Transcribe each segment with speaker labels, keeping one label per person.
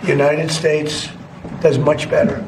Speaker 1: United States does much better.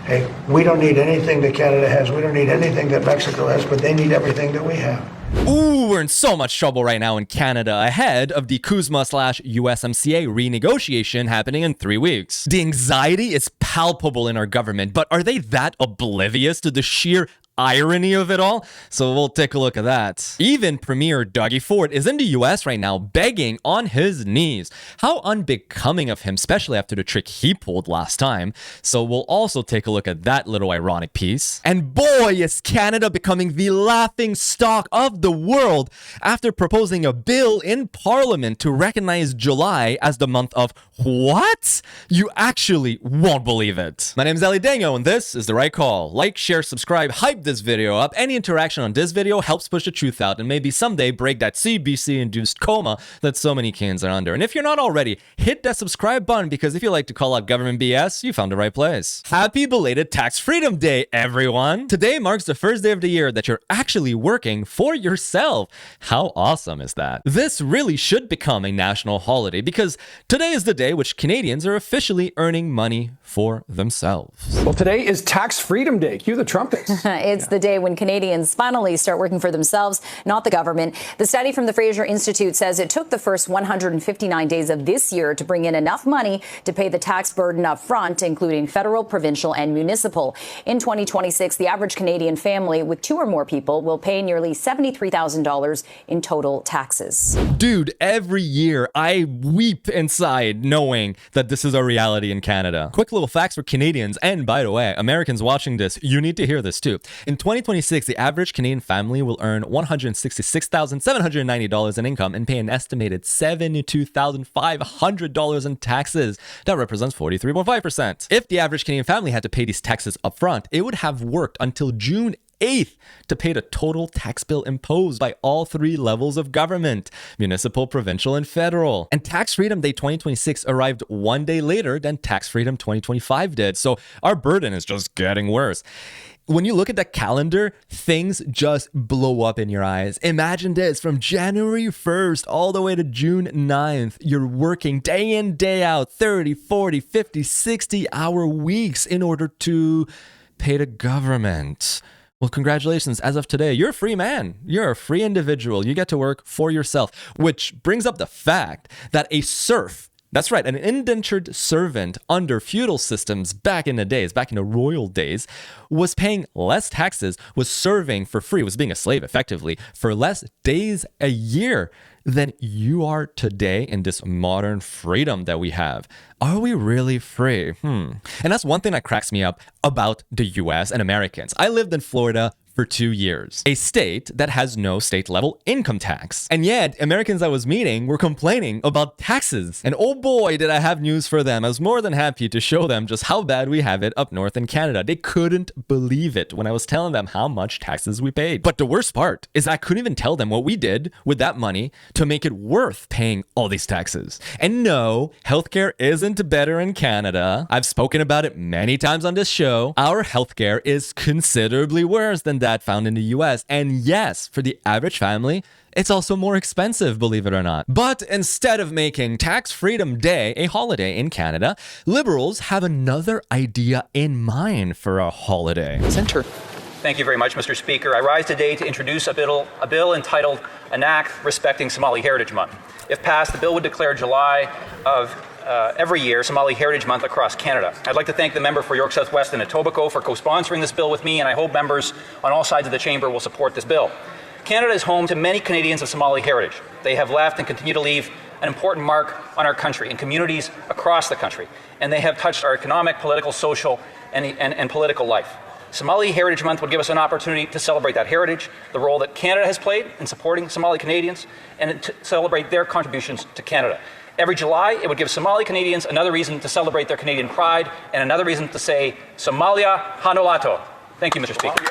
Speaker 1: Hey, we don't need anything that Canada has. We don't need anything that Mexico has, but they need everything that we have.
Speaker 2: Ooh, we're in so much trouble right now in Canada ahead of the CUSMA/USMCA renegotiation happening in 3 weeks. The anxiety is palpable in our government, but are they that oblivious to the sheer irony of it all? So we'll take a look at that. Even Premier Dougie Ford is in the US right now begging on his knees. How unbecoming of him, especially after the trick he pulled last time. So we'll also take a look at that little ironic piece. And boy, is Canada becoming the laughing stock of the world after proposing a bill in Parliament to recognize July as the month of what? You actually won't believe it. My name is Ali Dango and this is The Right Call. Like, share, subscribe, hype this video up. Any interaction on this video helps push the truth out and maybe someday break that CBC-induced coma that so many Canadians are under. And if you're not already, hit that subscribe button because if you like to call out government BS, you found the right place. Happy belated Tax Freedom Day, everyone! Today marks the first day of the year that you're actually working for yourself. How awesome is that? This really should become a national holiday because today is the day which Canadians are officially earning money for themselves.
Speaker 3: Well, today is Tax Freedom Day. Cue the trumpets.
Speaker 4: It's the day when Canadians finally start working for themselves, not the government. The study from the Fraser Institute says it took the first 159 days of this year to bring in enough money to pay the tax burden up front, including federal, provincial and municipal. In 2026, the average Canadian family with 2 or more people will pay nearly $73,000 in total taxes.
Speaker 2: Dude, every year I weep inside knowing that this is a reality in Canada. Quick little facts for Canadians, and by the way, Americans watching this, you need to hear this too. In 2026, the average Canadian family will earn $166,790 in income and pay an estimated $72,500 in taxes. That represents 43.5%. If the average Canadian family had to pay these taxes upfront, it would have worked until June 8th to pay the total tax bill imposed by all 3 levels of government, municipal, provincial, and federal. And Tax Freedom Day 2026 arrived 1 day later than Tax Freedom 2025 did. So our burden is just getting worse. When you look at the calendar, things just blow up in your eyes. Imagine this, from January 1st all the way to June 9th, you're working day in, day out, 30, 40, 50, 60-hour weeks in order to pay the government. Well, congratulations. As of today, you're a free man. You're a free individual. You get to work for yourself, which brings up the fact that a serf, that's right, an indentured servant under feudal systems back in the days, back in the royal days, was paying less taxes, was serving for free, was being a slave effectively for less days a year than you are today in this modern freedom that we have. Are we really free? And that's one thing that cracks me up about the US and Americans. I lived in Florida for 2 years, a state that has no state-level income tax. And yet, Americans I was meeting were complaining about taxes. And oh boy, did I have news for them. I was more than happy to show them just how bad we have it up north in Canada. They couldn't believe it when I was telling them how much taxes we paid. But the worst part is I couldn't even tell them what we did with that money to make it worth paying all these taxes. And no, healthcare isn't better in Canada. I've spoken about it many times on this show. Our healthcare is considerably worse than that found in the US. And yes, for the average family, it's also more expensive, believe it or not. But instead of making Tax Freedom Day a holiday in Canada, Liberals have another idea in mind for a holiday.
Speaker 3: Center.
Speaker 5: Thank you very much, Mr. Speaker. I rise today to introduce a bill entitled An Act Respecting Somali Heritage Month. If passed, the bill would declare July of every year Somali Heritage Month across Canada. I'd like to thank the member for York South-West and Etobicoke for co-sponsoring this bill with me, and I hope members on all sides of the chamber will support this bill. Canada is home to many Canadians of Somali heritage. They have left and continue to leave an important mark on our country and communities across the country, and they have touched our economic, political, social, and political life. Somali Heritage Month would give us an opportunity to celebrate that heritage, the role that Canada has played in supporting Somali Canadians, and to celebrate their contributions to Canada. Every July, it would give Somali Canadians another reason to celebrate their Canadian pride and another reason to say, Somalia Hanolato. Thank you, Mr. Speaker.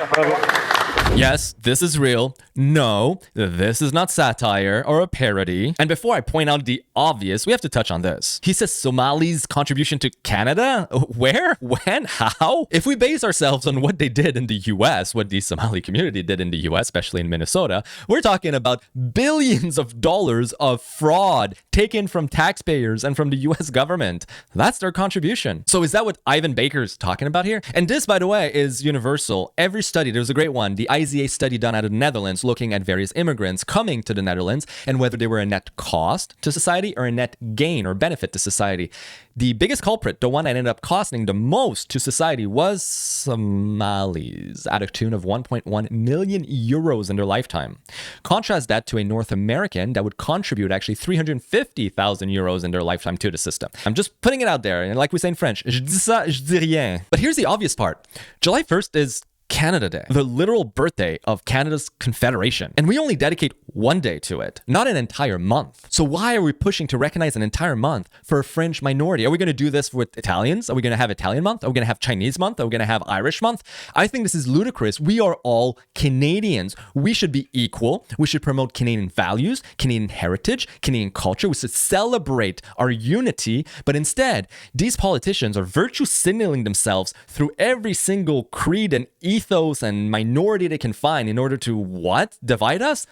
Speaker 2: Yes, this is real. No, this is not satire or a parody. And before I point out the obvious, we have to touch on this. He says Somali's contribution to Canada? Where? When? How? If we base ourselves on what they did in the US, what the Somali community did in the US, especially in Minnesota, we're talking about billions of dollars of fraud taken from taxpayers and from the US government. That's their contribution. So is that what Yvan Baker is talking about here? And this, by the way, is universal. Every study, there was a great one, the IZA study done out of the Netherlands, looking at various immigrants coming to the Netherlands and whether they were a net cost to society or a net gain or benefit to society. The biggest culprit, the one that ended up costing the most to society, was Somalis, at a tune of 1.1 million euros in their lifetime. Contrast that to a North American that would contribute actually 350,000 euros in their lifetime to the system. I'm just putting it out there, and like we say in French, je dis ça, je dis rien. But here's the obvious part. July 1st is Canada Day, the literal birthday of Canada's Confederation. And we only dedicate one day to it, not an entire month. So why are we pushing to recognize an entire month for a fringe minority? Are we going to do this with Italians? Are we going to have Italian month? Are we going to have Chinese month? Are we going to have Irish month? I think this is ludicrous. We are all Canadians. We should be equal. We should promote Canadian values, Canadian heritage, Canadian culture. We should celebrate our unity. But instead, these politicians are virtue signaling themselves through every single creed and ethos and minority they can find in order to what? Divide us?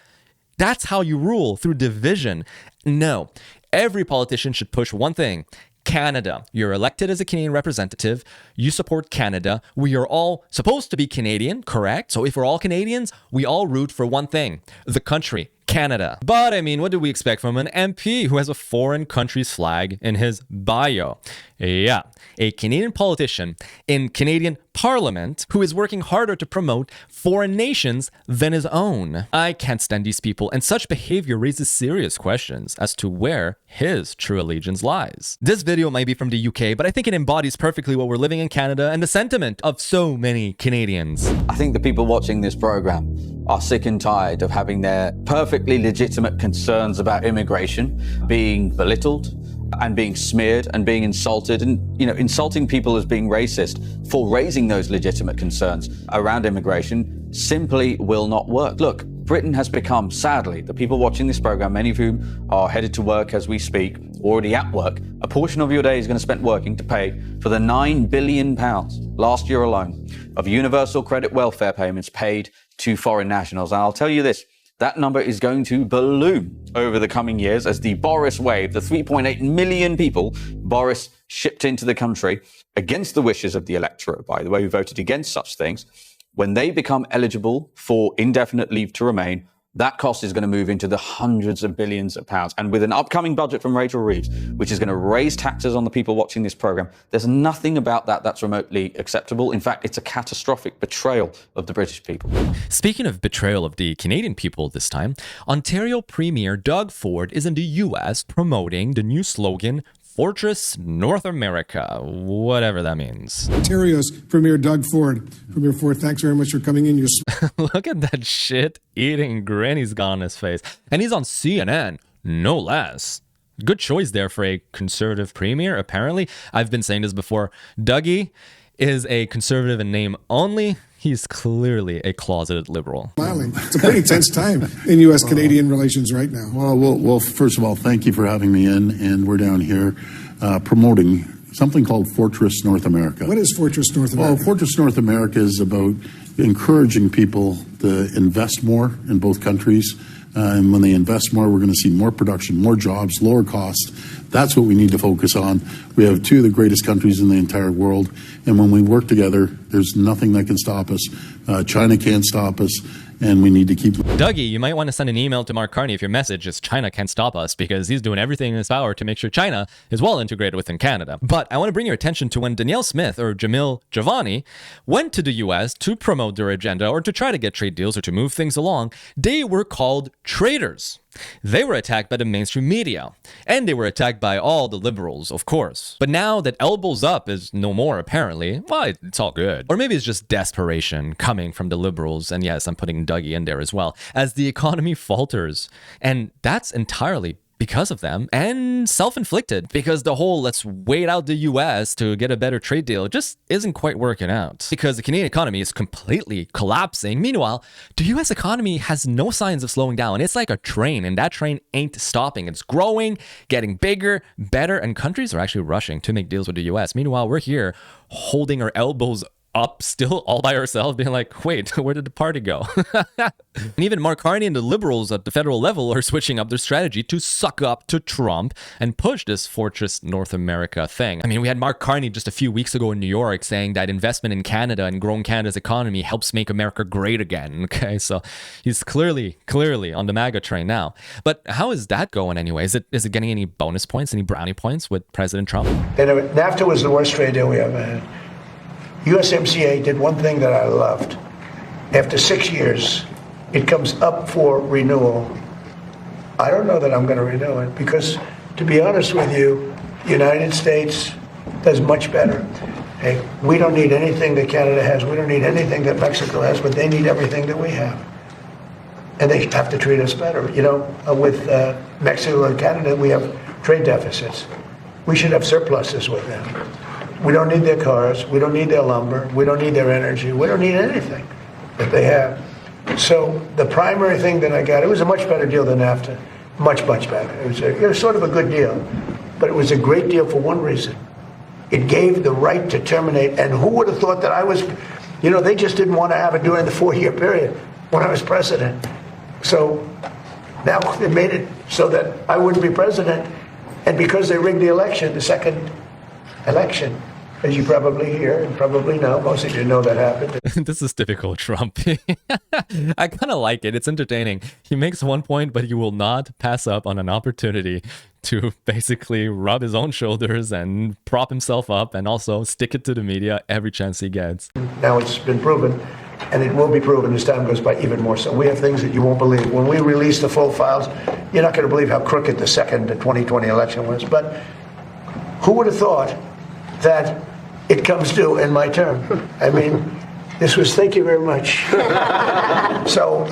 Speaker 2: That's how you rule, through division. No, every politician should push one thing. Canada. You're elected as a Canadian representative. You support Canada. We are all supposed to be Canadian, correct? So if we're all Canadians, we all root for one thing, the country, Canada. But I mean, what do we expect from an MP who has a foreign country's flag in his bio? Yeah, a Canadian politician in Canadian Parliament who is working harder to promote foreign nations than his own. I can't stand these people, and such behavior raises serious questions as to where his true allegiance lies. This video might be from the UK, but I think it embodies perfectly what we're living in Canada and the sentiment of so many Canadians.
Speaker 6: I think the people watching this program are sick and tired of having their perfectly legitimate concerns about immigration being belittled and being smeared and being insulted, and insulting people as being racist for raising those legitimate concerns around immigration simply will not work. Look, Britain has become, sadly, the people watching this program, many of whom are headed to work as we speak, already at work, a portion of your day is going to spend working to pay for the £9 billion last year alone of universal credit welfare payments paid to foreign nationals. And I'll tell you this, that number is going to balloon over the coming years as the Boris wave, the 3.8 million people Boris shipped into the country against the wishes of the electorate, by the way, who voted against such things, when they become eligible for indefinite leave to remain, that cost is going to move into the hundreds of billions of pounds. And with an upcoming budget from Rachel Reeves, which is going to raise taxes on the people watching this program, there's nothing about that that's remotely acceptable. In fact, it's a catastrophic betrayal of the British people.
Speaker 2: Speaking of betrayal of the Canadian people this time, Ontario Premier Doug Ford is in the US promoting the new slogan, Fortress North America, whatever that means.
Speaker 7: Ontario's Premier Doug Ford. Premier Ford, thanks very much for coming in.
Speaker 2: Look at that shit-eating grin he's got on his face. And he's on CNN, no less. Good choice there for a conservative premier, apparently. I've been saying this before. Dougie is a conservative in name only. He's clearly a closeted liberal.
Speaker 7: Smiling. It's a pretty tense time in U.S.-Canadian relations right now.
Speaker 8: Well, first of all, thank you for having me in. And we're down here promoting something called Fortress North America.
Speaker 7: What is Fortress North America?
Speaker 8: Well, Fortress North America is about encouraging people to invest more in both countries. And when they invest more, we're going to see more production, more jobs, lower costs. That's what we need to focus on. We have two of the greatest countries in the entire world. And when we work together, there's nothing that can stop us. China can't stop us. And we need to keep...
Speaker 2: Dougie, you might want to send an email to Mark Carney if your message is China can't stop us, because he's doing everything in his power to make sure China is well integrated within Canada. But I want to bring your attention to when Danielle Smith or Jamil Javani went to the US to promote their agenda or to try to get trade deals or to move things along. They were called traitors. They were attacked by the mainstream media, and they were attacked by all the liberals, of course. But now that elbows up is no more, apparently, well, it's all good. Or maybe it's just desperation coming from the liberals, and yes, I'm putting Dougie in there as well, as the economy falters. And that's entirely because of them, and self-inflicted because the whole let's wait out the US to get a better trade deal just isn't quite working out because the Canadian economy is completely collapsing. Meanwhile, the US economy has no signs of slowing down. It's like a train, and that train ain't stopping. It's growing, getting bigger, better, and countries are actually rushing to make deals with the US. Meanwhile, we're here holding our elbows up still all by ourselves, being like, wait, where did the party go? And even Mark Carney and the Liberals at the federal level are switching up their strategy to suck up to Trump and push this Fortress North America thing. I mean, we had Mark Carney just a few weeks ago in New York saying that investment in Canada and growing Canada's economy helps make America great again. Okay, so he's clearly on the MAGA train now. But how is that going anyway? Is it getting any bonus points, any brownie points with President Trump?
Speaker 1: NAFTA was the worst trade deal we ever had. USMCA did one thing that I loved. After 6 years, it comes up for renewal. I don't know that I'm going to renew it because, to be honest with you, the United States does much better. Hey, we don't need anything that Canada has. We don't need anything that Mexico has, but they need everything that we have. And they have to treat us better. You know, with Mexico and Canada, we have trade deficits. We should have surpluses with them. We don't need their cars. We don't need their lumber. We don't need their energy. We don't need anything that they have. So the primary thing that I got, it was a much better deal than NAFTA. Much, much better. It was sort of a good deal. But it was a great deal for one reason. It gave the right to terminate. And who would have thought that I was, you know, they just didn't want to have it during the 4-year period when I was president. So now they made it so that I wouldn't be president. And because they rigged the election, the second election, as you probably hear and probably know, most of you know that happened.
Speaker 2: This is typical Trump. I kind of like it. It's entertaining. He makes one point, but he will not pass up on an opportunity to basically rub his own shoulders and prop himself up and also stick it to the media every chance he gets.
Speaker 1: Now it's been proven, and it will be proven as time goes by even more so. We have things that you won't believe. When we release the full files, you're not going to believe how crooked the 2020 election was. But who would have thought that it comes due in my term? I mean, this was, thank you very much. So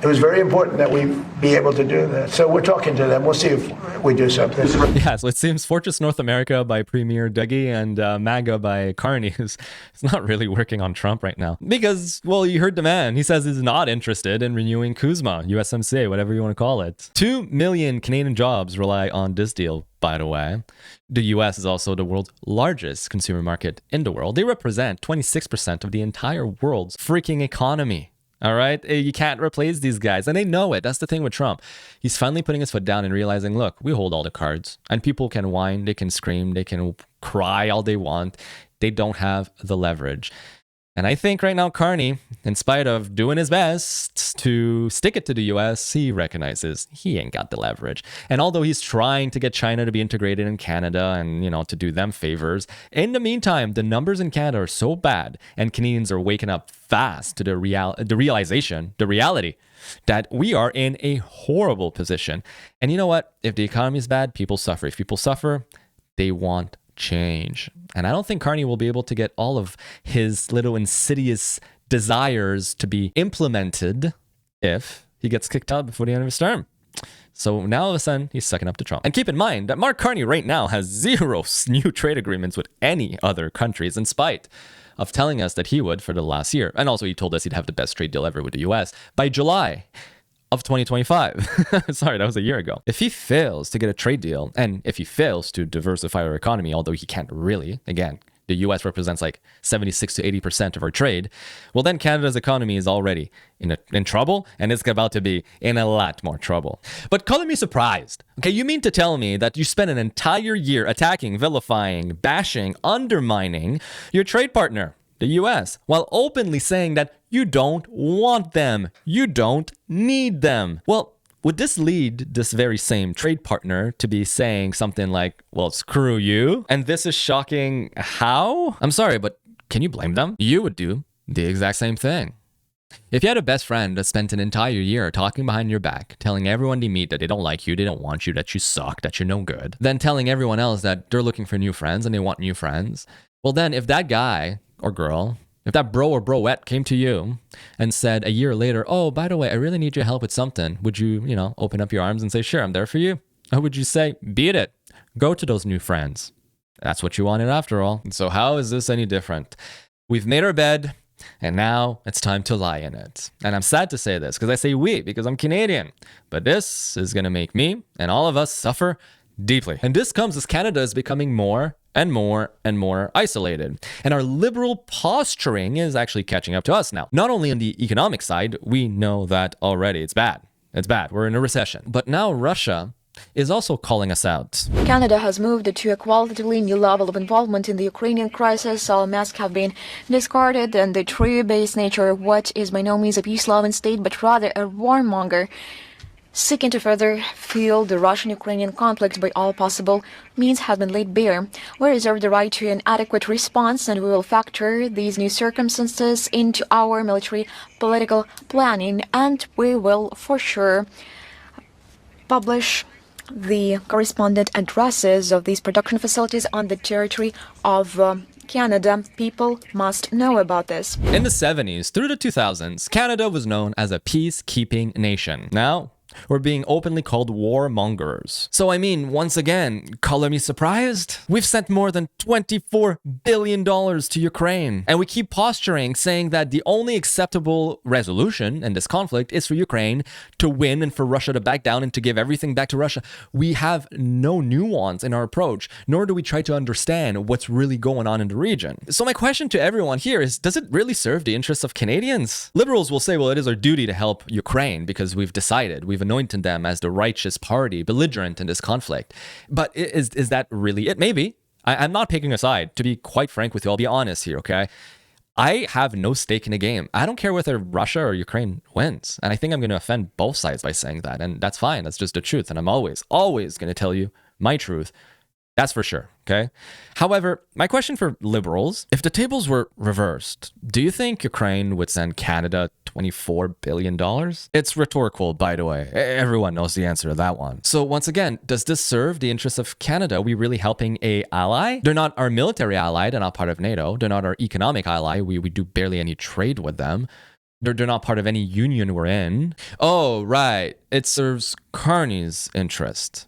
Speaker 1: it was very important that we be able to do that. So we're talking to them. We'll see if we do something.
Speaker 2: Yeah, so it seems Fortress North America by Premier Dougie and MAGA by Carney is not really working on Trump right now. Because, well, you heard the man. He says he's not interested in renewing CUSMA, USMCA, whatever you want to call it. 2 million Canadian jobs rely on this deal, by the way. The US is also the world's largest consumer market in the world. They represent 26% of the entire world's freaking economy. All right? You can't replace these guys. And they know it. That's the thing with Trump. He's finally putting his foot down and realizing, look, we hold all the cards. And people can whine, they can scream, they can cry all they want. They don't have the leverage. And I think right now, Carney, in spite of doing his best to stick it to the US, he recognizes he ain't got the leverage. And although he's trying to get China to be integrated in Canada and, you know, to do them favors, in the meantime, the numbers in Canada are so bad and Canadians are waking up fast to the reality that we are in a horrible position. And you know what? If the economy is bad, people suffer. If people suffer, they want change. And I don't think Carney will be able to get all of his little insidious desires to be implemented if he gets kicked out before the end of his term. So now all of a sudden, he's sucking up to Trump. And keep in mind that Mark Carney right now has 0 new trade agreements with any other countries, in spite of telling us that he would for the last year. And also he told us he'd have the best trade deal ever with the US by July of 2025. Sorry, that was a year ago. If he fails to get a trade deal, and if he fails to diversify our economy, although he can't really, again, the US represents like 76 to 80% of our trade, well then Canada's economy is already in trouble, and it's about to be in a lot more trouble. But color me surprised. Okay, you mean to tell me that you spent an entire year attacking, vilifying, bashing, undermining your trade partner, the US, while openly saying that you don't want them, you don't need them? Well, would this lead this very same trade partner to be saying something like, well, screw you? And this is shocking. How? I'm sorry, but can you blame them? You would do the exact same thing. If you had a best friend that spent an entire year talking behind your back, telling everyone they meet that they don't like you, they don't want you, that you suck, that you're no good, then telling everyone else that they're looking for new friends and they want new friends, well then if that guy or girl, if that bro or broette came to you and said a year later, oh, by the way, I really need your help with something, would you, open up your arms and say, sure, I'm there for you? Or would you say, beat it, go to those new friends? That's what you wanted after all. So how is this any different? We've made our bed, and now it's time to lie in it. And I'm sad to say this, because I say we, because I'm Canadian. But this is going to make me and all of us suffer deeply. And this comes as Canada is becoming more and more and more isolated. And our liberal posturing is actually catching up to us now. Not only on the economic side, we know that already. It's bad. It's bad. We're in a recession. But now Russia is also calling us out.
Speaker 9: Canada has moved to a qualitatively new level of involvement in the Ukrainian crisis. All masks have been discarded, and the true-based nature of what is by no means a peace-loving state, but rather a warmonger, seeking to further fuel the Russian-Ukrainian conflict by all possible means has been laid bare. We reserve the right to an adequate response, and we will factor these new circumstances into our military political planning, and we will for sure publish the correspondent addresses of these production facilities on the territory of Canada. People must know about this.
Speaker 2: In the 70s through the 2000s, Canada was known as a peacekeeping nation. Now, we're being openly called warmongers. So I mean, once again, color me surprised? We've sent more than $24 billion to Ukraine. And we keep posturing, saying that the only acceptable resolution in this conflict is for Ukraine to win and for Russia to back down and to give everything back to Russia. We have no nuance in our approach, nor do we try to understand what's really going on in the region. So my question to everyone here is, does it really serve the interests of Canadians? Liberals will say, well, it is our duty to help Ukraine because we've decided, we've anointed them as the righteous party, belligerent in this conflict. But is that really it? Maybe. I'm not picking a side. To be quite frank with you, I'll be honest here, okay? I have no stake in the game. I don't care whether Russia or Ukraine wins. And I think I'm going to offend both sides by saying that. And that's fine. That's just the truth. And I'm always going to tell you my truth. That's for sure, okay? However, my question for liberals, if the tables were reversed, do you think Ukraine would send Canada $24 billion? It's rhetorical, by the way. Everyone knows the answer to that one. So once again, does this serve the interests of Canada? Are we really helping an ally? They're not our military ally. They're not part of NATO. They're not our economic ally. We do barely any trade with them. They're not part of any union we're in. Oh, right. It serves Carney's interest.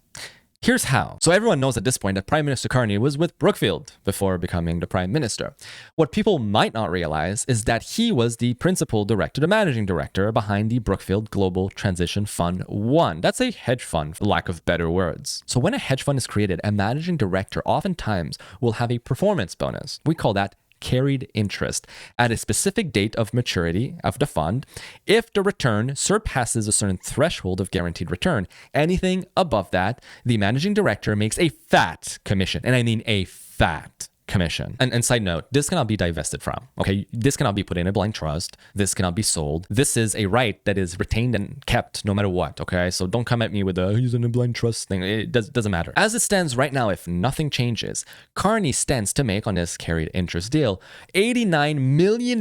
Speaker 2: Here's how. So everyone knows at this point that Prime Minister Carney was with Brookfield before becoming the Prime Minister. What people might not realize is that he was the principal director, the managing director behind the Brookfield Global Transition Fund 1. That's a hedge fund, for lack of better words. So when a hedge fund is created, a managing director oftentimes will have a performance bonus. We call that carried interest at a specific date of maturity of the fund. If the return surpasses a certain threshold of guaranteed return, anything above that, the managing director makes a fat commission. And I mean a fat commission. And side note, this cannot be divested from, okay? This cannot be put in a blind trust. This cannot be sold. This is a right that is retained and kept no matter what, okay? So don't come at me with he's in a blind trust thing. It doesn't matter. As it stands right now, if nothing changes, Carney stands to make on this carried interest deal $89 million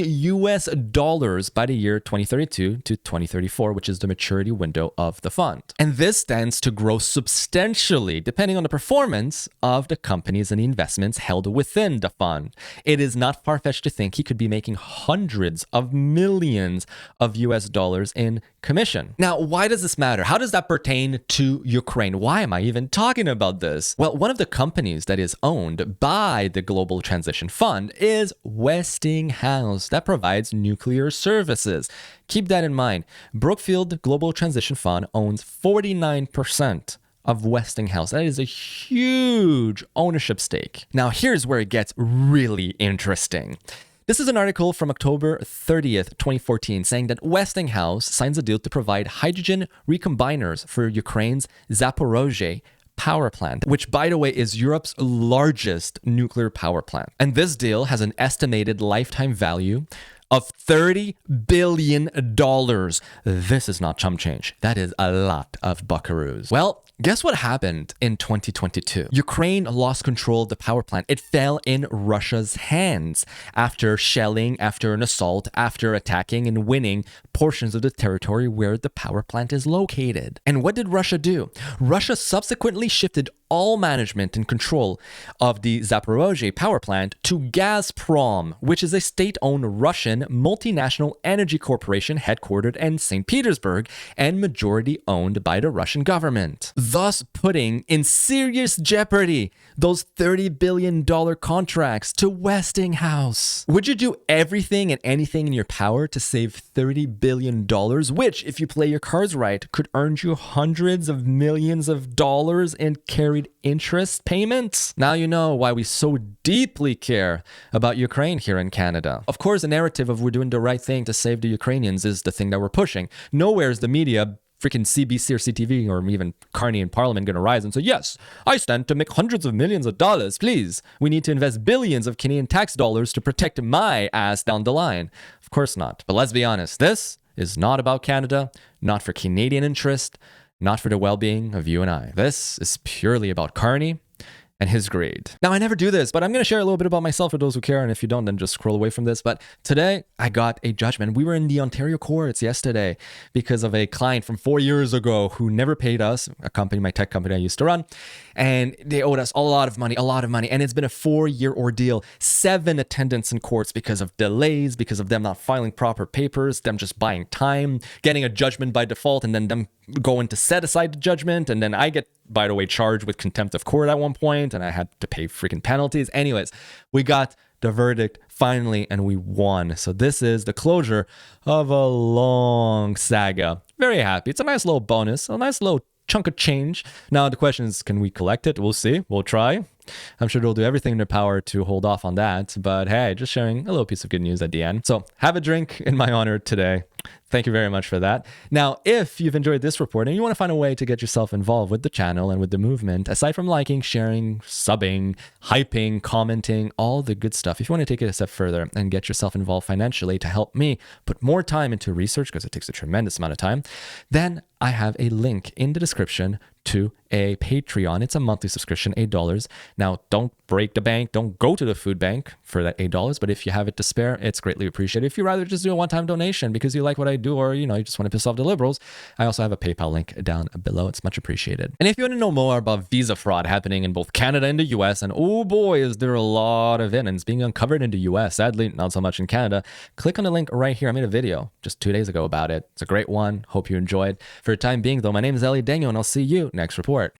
Speaker 2: by the year 2032 to 2034, which is the maturity window of the fund. And this stands to grow substantially depending on the performance of the companies and the investments held within the fund. It is not far-fetched to think he could be making hundreds of millions of US dollars in commission. Now, why does this matter? How does that pertain to Ukraine? Why am I even talking about this? Well, one of the companies that is owned by the Global Transition Fund is Westinghouse, that provides nuclear services. Keep that in mind. Brookfield Global Transition Fund owns 49% of Westinghouse. That is a huge ownership stake. Now, here's where it gets really interesting. This is an article from October 30th, 2014, saying that Westinghouse signs a deal to provide hydrogen recombiners for Ukraine's Zaporozhye power plant, which, by the way, is Europe's largest nuclear power plant. And this deal has an estimated lifetime value of $30 billion. This is not chump change. That is a lot of buckaroos. Well, guess what happened in 2022? Ukraine lost control of the power plant. It fell in Russia's hands after shelling, after an assault, after attacking and winning portions of the territory where the power plant is located. And what did Russia do? Russia subsequently shifted all management and control of the Zaporozhye power plant to Gazprom, which is a state-owned Russian multinational energy corporation headquartered in St. Petersburg and majority owned by the Russian government. thus putting in serious jeopardy those $30 billion contracts to Westinghouse. Would you do everything and anything in your power to save $30 billion, which, if you play your cards right, could earn you hundreds of millions of dollars in carried interest payments? Now you know why we so deeply care about Ukraine here in Canada. Of course, the narrative of we're doing the right thing to save the Ukrainians is the thing that we're pushing. Nowhere is the media, freaking CBC or CTV or even Carney in Parliament, going to rise and say, yes, I stand to make hundreds of millions of dollars. Please, we need to invest billions of Canadian tax dollars to protect my ass down the line. Of course not. But let's be honest, this is not about Canada, not for Canadian interest, not for the well-being of you and I. This is purely about Carney and his greed. Now, I never do this, but I'm going to share a little bit about myself for those who care, and if you don't, then just scroll away from this. But today, I got a judgment. We were in the Ontario courts yesterday because of a client from 4 years ago who never paid us, a company, my tech company I used to run, and they owed us a lot of money, and it's been a 4-year ordeal. 7 attendants in courts because of delays, because of them not filing proper papers, them just buying time, getting a judgment by default, and then them going to set aside the judgment, and then I get, by the way, charged with contempt of court at one point, and I had to pay freaking penalties. Anyways, we got the verdict finally, and we won. So this is the closure of a long saga. Very happy. It's a nice little bonus, a nice little chunk of change. Now the question is, can we collect it? We'll see. We'll try. I'm sure they'll do everything in their power to hold off on that. But hey, just sharing a little piece of good news at the end. So have a drink in my honor today. Thank you very much for that. Now, if you've enjoyed this report and you want to find a way to get yourself involved with the channel and with the movement, aside from liking, sharing, subbing, hyping, commenting, all the good stuff, if you want to take it a step further and get yourself involved financially to help me put more time into research, because it takes a tremendous amount of time, then I have a link in the description to a Patreon. It's a monthly subscription, $8. Now, don't break the bank. Don't go to the food bank for that $8. But if you have it to spare, it's greatly appreciated. If you rather just do a one-time donation because you like what I do, or, you just want to piss off the liberals, I also have a PayPal link down below. It's much appreciated. And if you want to know more about visa fraud happening in both Canada and the US, and oh boy, is there a lot of it, and it's being uncovered in the US, sadly, not so much in Canada, click on the link right here. I made a video just 2 days ago about it. It's a great one. Hope you enjoyed. For the time being, though, my name is Ellie Daniel, and I'll see you next report.